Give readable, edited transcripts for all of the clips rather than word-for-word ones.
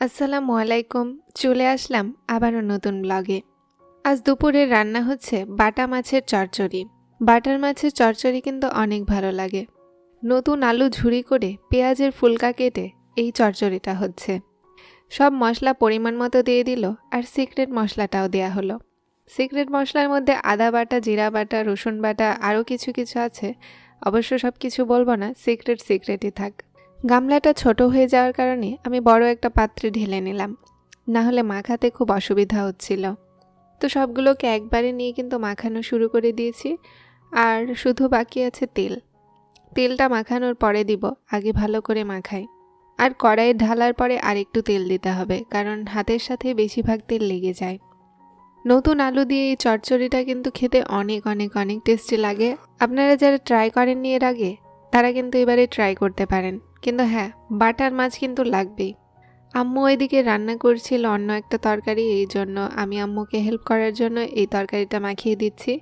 আসসালামু আলাইকুম। চলে আসলাম আবারও নতুন ব্লগে। আজ দুপুরের রান্না হচ্ছে বাটা মাছের চচ্চড়ি। বাটার মাছের চচ্চড়ি কিন্তু অনেক ভালো লাগে। নতুন আলু ঝুরি করে পেঁয়াজের ফুলকা কেটে এই চচ্চড়িটা হচ্ছে। সব মশলা পরিমাণ মতো দিয়ে দিল, আর সিক্রেট মশলাটাও দেয়া হলো। সিক্রেট মশলার মধ্যে আদা বাটা, জিরা বাটা, রসুন বাটা, আরও কিছু কিছু আছে। অবশ্য সব কিছু বলবো না, সিক্রেটই থাক। গামলাটা ছোট হয়ে যাওয়ার কারণে আমি বড় একটা পাত্রে ঢেলে নিলাম, না হলে মাখাতে খুব অসুবিধা হচ্ছিল। তো সবগুলোকে একবারে নিয়ে কিন্তু মাখানো শুরু করে দিয়েছি। আর শুধু বাকি আছে তেল। তেলটা মাখানোর পরে দিব, আগে ভালো করে মাখাই। আর কড়াইয়ে ঢালার পরে আরেকটু তেল দিতে হবে, কারণ হাতের সাথে বেশিরভাগ তেল লেগে যায়। নতুন আলু দিয়ে এই চচ্চড়িটা কিন্তু খেতে অনেক অনেক অনেক টেস্টি লাগে। আপনারা যারা ট্রাই করেননি এর আগে, তারা কিন্তু এবারে ট্রাই করতে পারেন। কিন্তু হ্যাঁ, বাটার মাছ কিন্তু লাগবেই। আম্মু এদিকে রান্না করছিল অন্য একটা তরকারি, এই জন্য আমি আম্মুকে হেল্প করার জন্য এই তরকারিটা মাখিয়ে দিচ্ছি।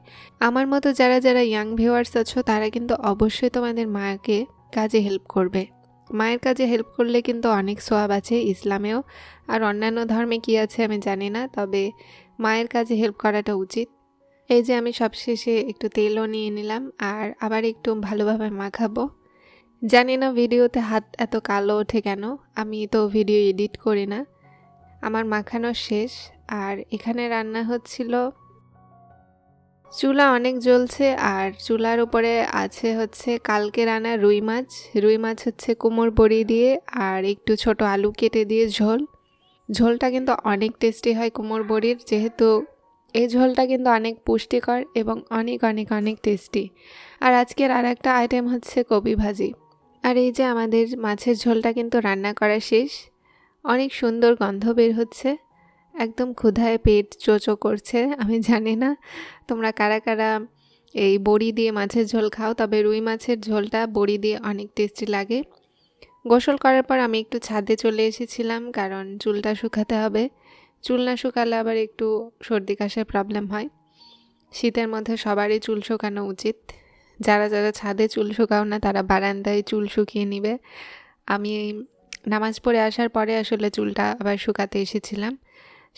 আমার মতো যারা যারা ইয়াং ভিউয়ার্স আছো, তারা কিন্তু অবশ্যই তোমাদের মাকে কাজে হেল্প করবে। মায়ের কাজে হেল্প করলে কিন্তু অনেক সোয়াব আছে ইসলামেও। আর অন্যান্য ধর্মে কি আছে আমি জানি না, তবে মায়ের কাজে হেল্প করাটা উচিত। এই যে আমি সবশেষে একটু তেলও নিয়ে নিলাম, আর আবার একটু ভালোভাবে মাখাবো। জানি না ভিডিওতে হাত এত কালো ওঠে কেন, আমি তো ভিডিও এডিট করি না। আমার মাখানো শেষ, আর এখানে রান্না হচ্ছিল। চুলা অনেক জ্বলছে, আর চুলার উপরে আছে হচ্ছে কালকে রান্না রুই মাছ। রুই মাছ হচ্ছে কুমড় বড়ি দিয়ে আর একটু ছোট আলু কেটে দিয়ে ঝোল। ঝোলটা কিন্তু অনেক টেস্টি হয় কুমড় বড়ির, যেহেতু এই ঝোলটা কিন্তু অনেক পুষ্টিকর এবং অনেক অনেক অনেক টেস্টি। আর আজকের আর একটা আইটেম হচ্ছে কপি ভাজি। আর এই যে আমাদের মাছের ঝোলটা কিন্তু রান্না করা শেষ। অনেক সুন্দর গন্ধ বের হচ্ছে, একদম ক্ষুধায় পেট চোচো করছে। আমি জানি না তোমরা কারা কারা এই বড়ি দিয়ে মাছের ঝোল খাও, তবে রুই মাছের ঝোলটা বড়ি দিয়ে অনেক টেস্টি লাগে। গোসল করার পর আমি একটু ছাদে চলে এসেছিলাম, কারণ চুলটা শুকাতে হবে। চুল না শুকালে আবার একটু সর্দি কাশির প্রবলেম হয়। শীতের মধ্যে সবারই চুল শুকানো উচিত। যারা যারা ছাদে চুল শুকাও না, তারা বারান্দায় চুল শুকিয়ে নিবে। আমি নামাজ পড়ে আসার পরে আসলে চুলটা আবার শুকাতে এসেছিলাম।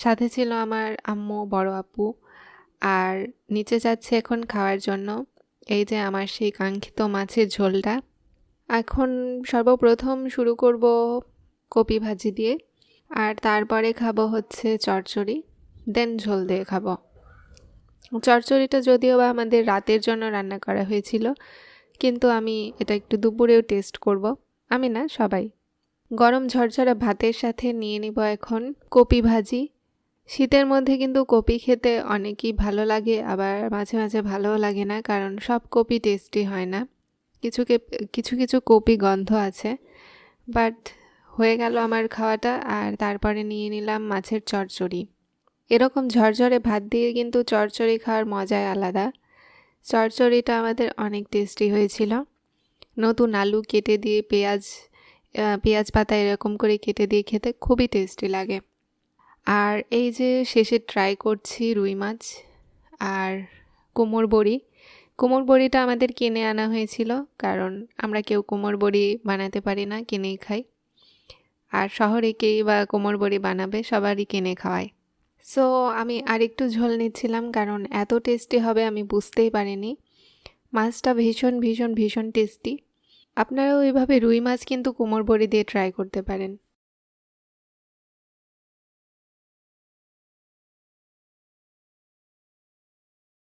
সাথে ছিল আমার আম্মু, বড় আপু। আর নিচে যাচ্ছে এখন খাওয়ার জন্য। এই যে আমার সেই কাঙ্ক্ষিত মাছের ঝোলটা। এখন সর্বপ্রথম শুরু করব কপি ভাজি দিয়ে, আর তারপরে খাবো হচ্ছে চচ্চড়ি, দেন ঝোল দিয়ে খাবো। চচ্চড়িটা যদিও বা আমাদের রাতের জন্য রান্না করা হয়েছিল, কিন্তু আমি এটা একটু দুপুরেও টেস্ট করব। আমি না, সবাই। গরম ঝরঝরে ভাতের সাথে নিয়ে নিব এখন কপি ভাজি। শীতের মধ্যে কিন্তু কপি খেতে অনেকই ভালো লাগে, আবার মাঝে মাঝে ভালোও লাগে না, কারণ সব কপি টেস্টি হয় না। কিছু কিছু কপি গন্ধ আছে। বাট হয়ে গেল আমার খাওয়াটা, আর তারপরে নিয়ে নিলাম মাছের চচ্চড়ি। এরকম ঝরঝরে ভাত দিয়ে কিন্তু চচ্চড়ি খাওয়ার মজাই আলাদা। চচ্চড়িটা আমাদের অনেক টেস্টি হয়েছিল। নতুন আলু কেটে দিয়ে পেঁয়াজ পাতা এরকম করে কেটে দিয়ে খেতে খুবই টেস্টি লাগে। আর এই যে শেষে ট্রাই করছি রুই মাছ আর কুমড় বড়ি। কুমড় বড়িটা আমাদের কিনে আনা হয়েছিল, কারণ আমরা কেউ কুমড় বড়ি বানাতে পারি না, কিনেই খাই। আর শহরে কেই বা কুমড় বড়ি বানাবে, সবারই কিনে খাওয়ায়। সো আমি আরেকটু ঝোল নিচ্ছিলাম, কারণ এত টেস্টি হবে আমি বুঝতেই পারিনি। মাছটা ভীষণ ভীষণ ভীষণ টেস্টি। আপনারাও এইভাবে রুই মাছ কিন্তু কুমড় বড়ি দিয়ে ট্রাই করতে পারেন।